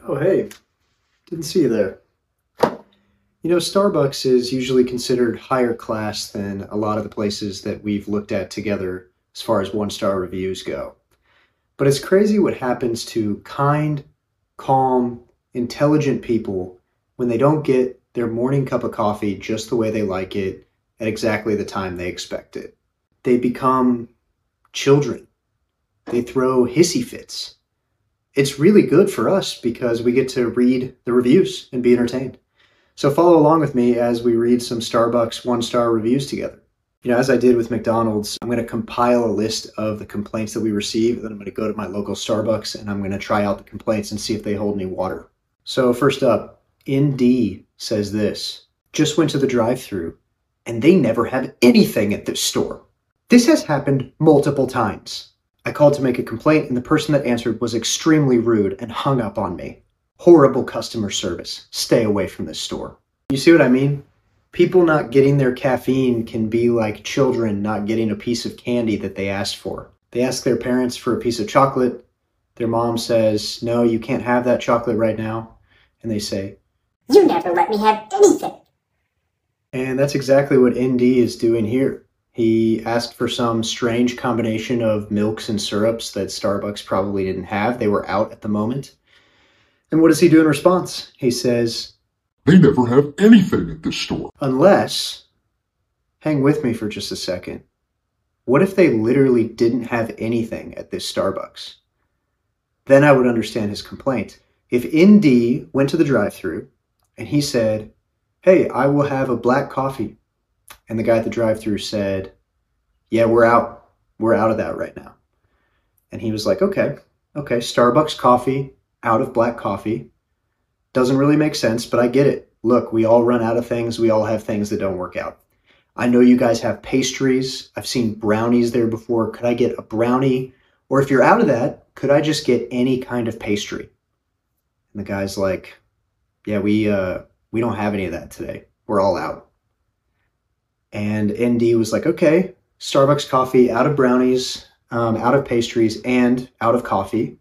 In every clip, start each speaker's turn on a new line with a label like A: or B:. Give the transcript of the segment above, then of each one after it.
A: Oh, hey, didn't see you there. You know, Starbucks is usually considered higher class than a lot of the places that we've looked at together as far as one-star reviews go. But it's crazy what happens to kind, calm, intelligent people when they don't get their morning cup of coffee just the way they like it at exactly the time they expect it. They become children. They throw hissy fits. It's really good for us because we get to read the reviews and be entertained. So follow along with me as we read some Starbucks one-star reviews together. You know, as I did with McDonald's, I'm going to compile a list of the complaints that we receive, then I'm going to go to my local Starbucks and I'm going to try out the complaints and see if they hold any water. So first up, ND says this: just went to the drive-thru and they never have anything at this store. This has happened multiple times. I called to make a complaint and the person that answered was extremely rude and hung up on me. Horrible customer service. Stay away from this store. You see what I mean? People not getting their caffeine can be like children not getting a piece of candy that they asked for. They ask their parents for a piece of chocolate. Their mom says, no, you can't have that chocolate right now. And they say,
B: you never let me have anything.
A: And that's exactly what ND is doing here. He asked for some strange combination of milks and syrups that Starbucks probably didn't have. They were out at the moment. And what does he do in response? He says,
C: they never have anything at this store.
A: Unless, hang with me for just a second, what if they literally didn't have anything at this Starbucks? Then I would understand his complaint. If ND went to the drive-thru and he said, hey, I will have a black coffee, and the guy at the drive-thru said, yeah, we're out of that right now. And he was like, okay, Starbucks coffee, out of black coffee. Doesn't really make sense, but I get it. Look, we all run out of things. We all have things that don't work out. I know you guys have pastries. I've seen brownies there before. Could I get a brownie? Or if you're out of that, could I just get any kind of pastry? And the guy's like, yeah, we don't have any of that today. We're all out. And ND was like, okay, Starbucks coffee, out of brownies, out of pastries, and out of coffee.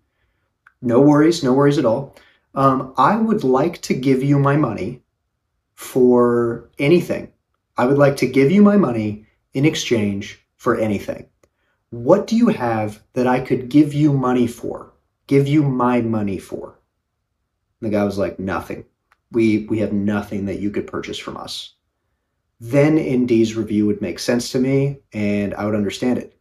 A: No worries at all. I would like to give you my money for anything. I would like to give you my money in exchange for anything. What do you have that I could give you money for? Give you my money for? And the guy was like, nothing. We have nothing that you could purchase from us. Then ND's review would make sense to me and I would understand it.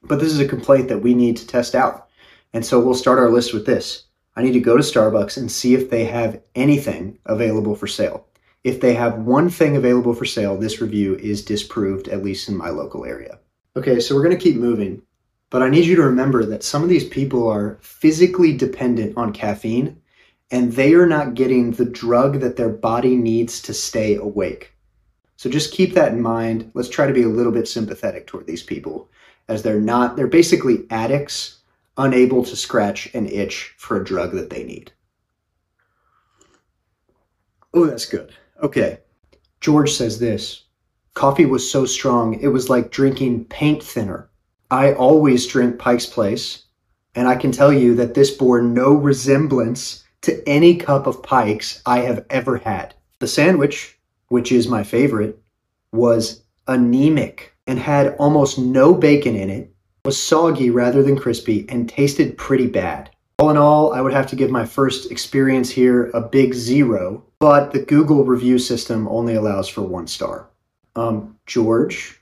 A: But this is a complaint that we need to test out. And so we'll start our list with this. I need to go to Starbucks and see if they have anything available for sale. If they have one thing available for sale, this review is disproved, at least in my local area. Okay, so we're going to keep moving. But I need you to remember that some of these people are physically dependent on caffeine, and they are not getting the drug that their body needs to stay awake. So just keep that in mind. Let's try to be a little bit sympathetic toward these people, as they're basically addicts, unable to scratch an itch for a drug that they need. Oh, that's good. Okay. George says this: coffee was so strong, it was like drinking paint thinner. I always drink Pike's Place, and I can tell you that this bore no resemblance to any cup of Pike's I have ever had. The sandwich, which is my favorite, was anemic and had almost no bacon in it, was soggy rather than crispy, and tasted pretty bad. All in all, I would have to give my first experience here a big 0, but the Google review system only allows for 1 star. George,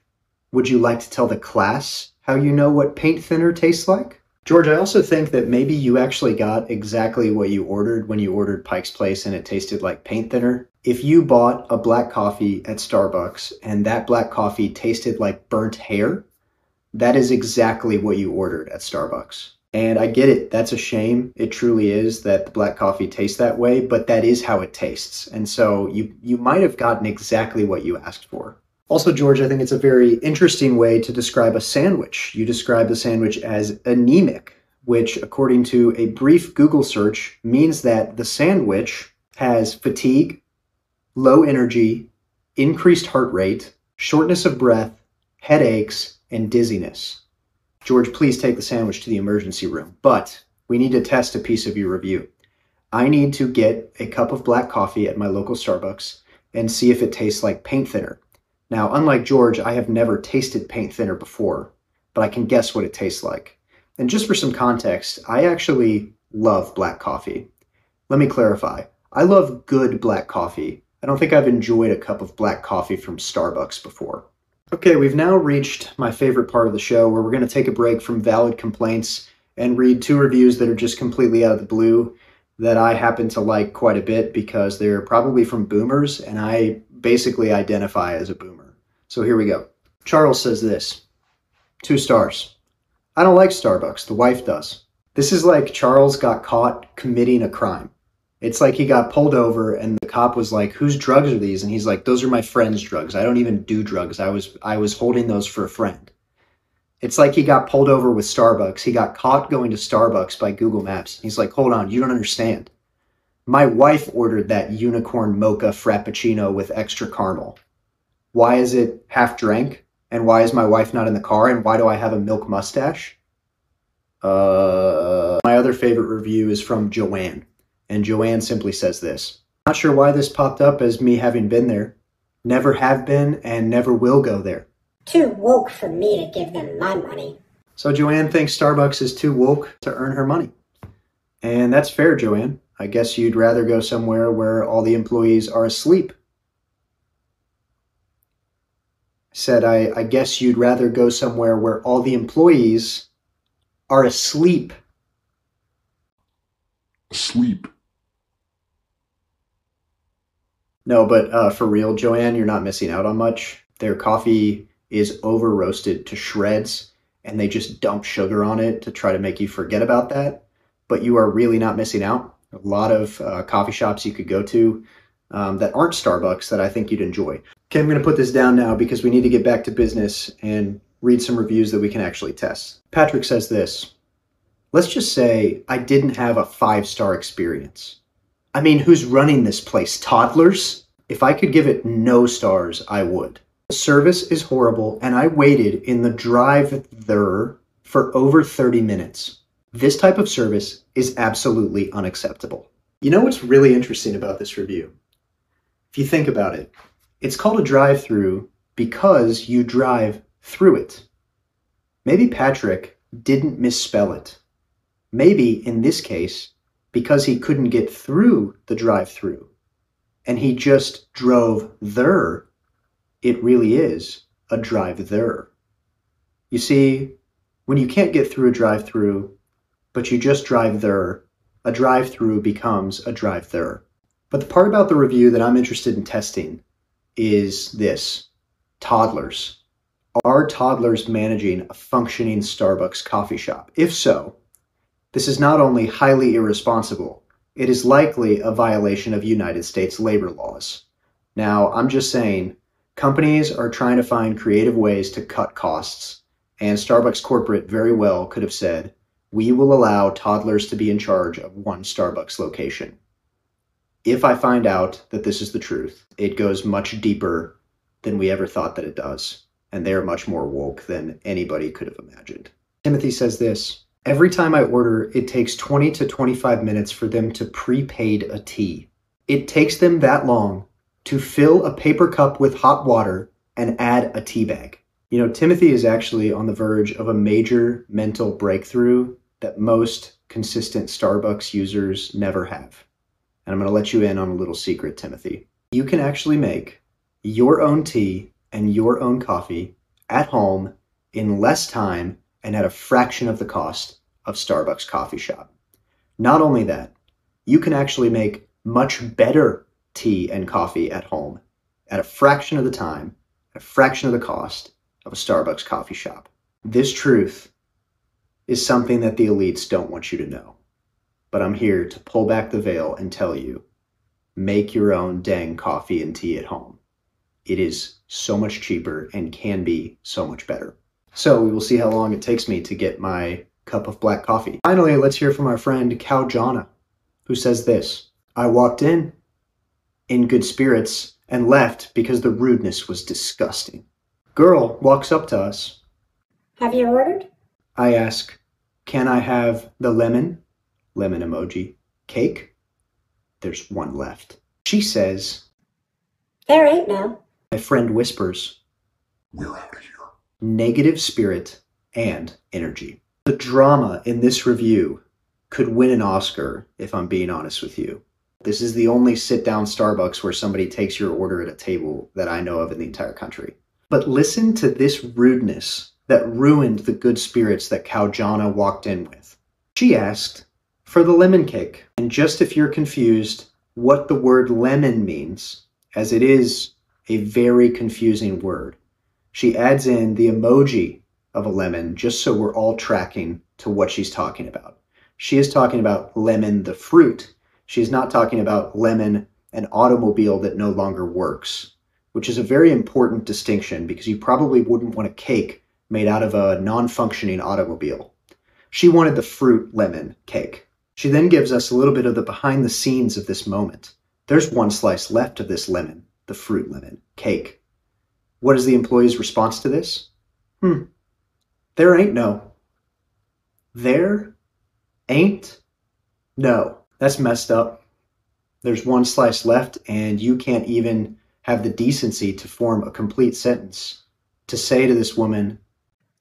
A: would you like to tell the class how you know what paint thinner tastes like? George, I also think that maybe you actually got exactly what you ordered when you ordered Pike's Place and it tasted like paint thinner. If you bought a black coffee at Starbucks and that black coffee tasted like burnt hair, that is exactly what you ordered at Starbucks. And I get it, that's a shame. It truly is that the black coffee tastes that way, but that is how it tastes. And so you might have gotten exactly what you asked for. Also, George, I think it's a very interesting way to describe a sandwich. You describe the sandwich as anemic, which, according to a brief Google search, means that the sandwich has fatigue, low energy, increased heart rate, shortness of breath, headaches, and dizziness. George, please take the sandwich to the emergency room, but we need to test a piece of your review. I need to get a cup of black coffee at my local Starbucks and see if it tastes like paint thinner. Now, unlike George, I have never tasted paint thinner before, but I can guess what it tastes like. And just for some context, I actually love black coffee. Let me clarify. I love good black coffee. I don't think I've enjoyed a cup of black coffee from Starbucks before. Okay, we've now reached my favorite part of the show where we're going to take a break from valid complaints and read 2 reviews that are just completely out of the blue that I happen to like quite a bit because they're probably from boomers and I basically identify as a boomer. So here we go. Charles says this, 2 stars. I don't like Starbucks, the wife does. This is like Charles got caught committing a crime. It's like he got pulled over and the cop was like, whose drugs are these? And he's like, those are my friend's drugs. I don't even do drugs. I was holding those for a friend. It's like he got pulled over with Starbucks. He got caught going to Starbucks by Google Maps. He's like, hold on, you don't understand. My wife ordered that unicorn mocha frappuccino with extra caramel. Why is it half drank? And why is my wife not in the car? And why do I have a milk mustache? My other favorite review is from Joann. And Joann simply says this. Not sure why this popped up as me having been there. Never have been and never will go there.
B: Too woke for me to give them my money.
A: So Joann thinks Starbucks is too woke to earn her money. And that's fair, Joann. I guess you'd rather go somewhere where all the employees are asleep. Said, I guess you'd rather go somewhere where all the employees are asleep.
C: Asleep.
A: No, but for real, Joann, you're not missing out on much. Their coffee is over roasted to shreds, and they just dump sugar on it to try to make you forget about that. But you are really not missing out. A lot of coffee shops you could go to that aren't Starbucks that I think you'd enjoy. Okay, I'm going to put this down now because we need to get back to business and read some reviews that we can actually test. Patrick says this. Let's just say I didn't have a 5-star experience. I mean, who's running this place? Toddlers? If I could give it no stars, I would. The service is horrible, and I waited in the drive-thru for over 30 minutes. This type of service is absolutely unacceptable. You know what's really interesting about this review? If you think about it, it's called a drive-thru because you drive through it. Maybe Patrick didn't misspell it. Maybe, in this case, because he couldn't get through the drive-thru and he just drove there, it really is a drive-there. You see, when you can't get through a drive-thru, but you just drive there, a drive-thru becomes a drive-there. But the part about the review that I'm interested in testing is this. Toddlers. Are toddlers managing a functioning Starbucks coffee shop? If so, this is not only highly irresponsible, it is likely a violation of United States labor laws. Now, I'm just saying, companies are trying to find creative ways to cut costs, and Starbucks corporate very well could have said, we will allow toddlers to be in charge of one Starbucks location. If I find out that this is the truth, it goes much deeper than we ever thought that it does, and they are much more woke than anybody could have imagined. Timothy says this, every time I order, it takes 20 to 25 minutes for them to prepaid a tea. It takes them that long to fill a paper cup with hot water and add a tea bag. You know, Timothy is actually on the verge of a major mental breakthrough that most consistent Starbucks users never have. And I'm going to let you in on a little secret, Timothy. You can actually make your own tea and your own coffee at home in less time and at a fraction of the cost of Starbucks coffee shop. Not only that, you can actually make much better tea and coffee at home at a fraction of the time, at a fraction of the cost of a Starbucks coffee shop. This truth is something that the elites don't want you to know. But I'm here to pull back the veil and tell you, make your own dang coffee and tea at home. It is so much cheaper and can be so much better. So we will see how long it takes me to get my cup of black coffee. Finally, let's hear from our friend KauJana, who says this. I walked in good spirits, and left because the rudeness was disgusting. Girl walks up to us.
B: Have you ordered?
A: I ask, can I have the lemon emoji, cake? There's one left. She says,
B: There ain't no.
A: My friend whispers,
C: We're out of here.
A: negative spirit and energy. The drama in this review could win an Oscar, if I'm being honest with you. This is the only sit-down Starbucks where somebody takes your order at a table that I know of in the entire country. But listen to this rudeness that ruined the good spirits that KauJana walked in with. She asked for the lemon cake. And just if you're confused what the word lemon means, as it is a very confusing word, she adds in the emoji of a lemon just so we're all tracking to what she's talking about. She is talking about lemon, the fruit. She's not talking about lemon, an automobile that no longer works, which is a very important distinction because you probably wouldn't want a cake made out of a non-functioning automobile. She wanted the fruit lemon cake. She then gives us a little bit of the behind the scenes of this moment. There's one slice left of this lemon, the fruit lemon cake. What is the employee's response to this? There ain't no. There ain't no. That's messed up. There's one slice left and you can't even have the decency to form a complete sentence to say to this woman,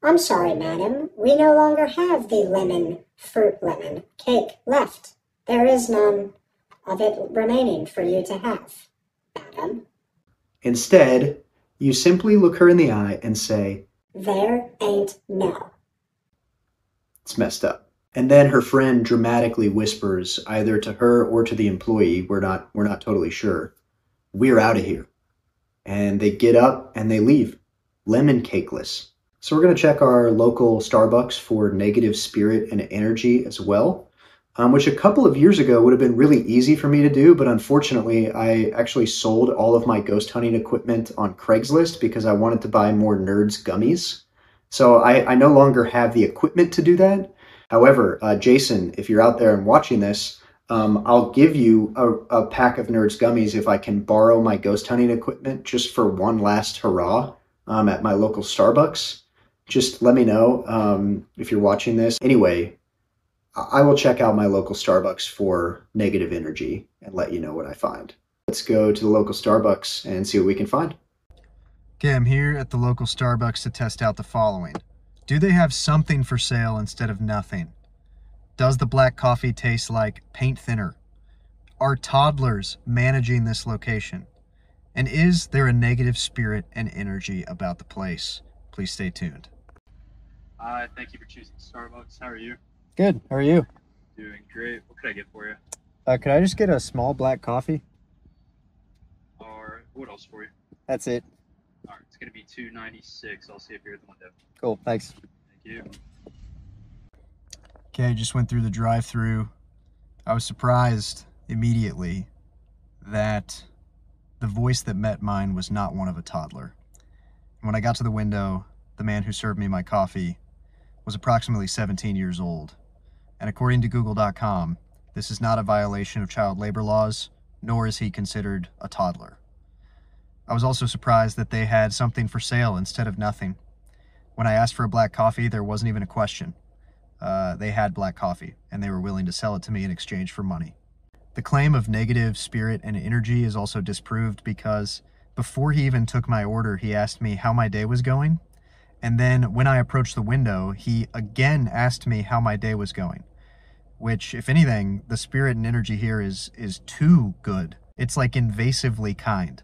B: I'm sorry, madam. We no longer have the fruit lemon cake left. There is none of it remaining for you to have, madam.
A: Instead, you simply look her in the eye and say,
B: There ain't no.
A: It's messed up. And then her friend dramatically whispers, either to her or to the employee, we're not totally sure, we're out of here. And they get up and they leave, lemon cakeless. So we're going to check our local Starbucks for negative spirit and energy as well, which a couple of years ago would have been really easy for me to do, but unfortunately I actually sold all of my ghost hunting equipment on Craigslist because I wanted to buy more Nerds gummies. So I no longer have the equipment to do that. However, Jason, if you're out there and watching this, I'll give you a pack of Nerds gummies if I can borrow my ghost hunting equipment just for one last hurrah at my local Starbucks. Just let me know if you're watching this. Anyway, I will check out my local Starbucks for negative energy and let you know what I find. Let's go to the local Starbucks and see what we can find. Okay, I'm here at the local Starbucks to test out the following. Do they have something for sale instead of nothing? Does the black coffee taste like paint thinner? Are toddlers managing this location? And is there a negative spirit and energy about the place? Please stay tuned.
D: Thank you for choosing Starbucks. How are you?
A: Good. How are you?
D: Doing great. What could I get for you?
A: Could I just get a small black coffee?
D: Or what else for you?
A: That's it.
D: All right, it's going to be $2.96. I'll see if you're at the window.
A: Cool. Thanks.
D: Thank you.
A: Okay, just went through the drive-thru. I was surprised immediately that the voice that met mine was not one of a toddler. When I got to the window, the man who served me my coffee was approximately 17 years old. And according to Google.com, this is not a violation of child labor laws, nor is he considered a toddler. I was also surprised that they had something for sale instead of nothing. When I asked for a black coffee, there wasn't even a question. They had black coffee, and they were willing to sell it to me in exchange for money. The claim of negative spirit and energy is also disproved because before he even took my order, he asked me how my day was going. And then when I approached the window, he again asked me how my day was going, which, if anything, the spirit and energy here is too good. It's like invasively kind.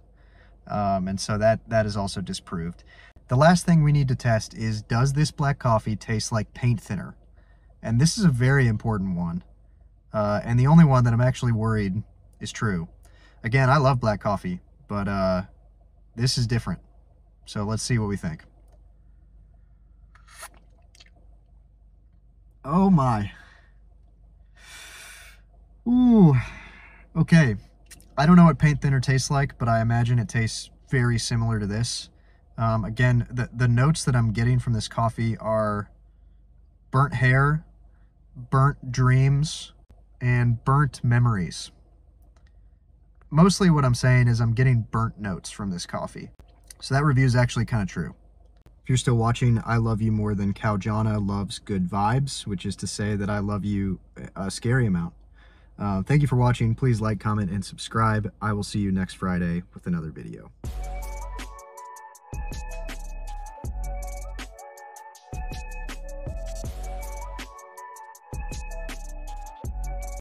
A: And so that is also disproved. The last thing we need to test is, does this black coffee taste like paint thinner? And this is a very important one. And the only one that I'm actually worried is true. Again, I love black coffee, but this is different. So let's see what we think. Oh my. Ooh. Okay. I don't know what paint thinner tastes like, but I imagine it tastes very similar to this. Again, the notes that I'm getting from this coffee are burnt hair, burnt dreams, and burnt memories. Mostly what I'm saying is I'm getting burnt notes from this coffee. So that review is actually kind of true. If you're still watching, I love you more than KauJana loves good vibes, which is to say that I love you a scary amount. Thank you for watching. Please like, comment, and subscribe. I will see you next Friday with another video.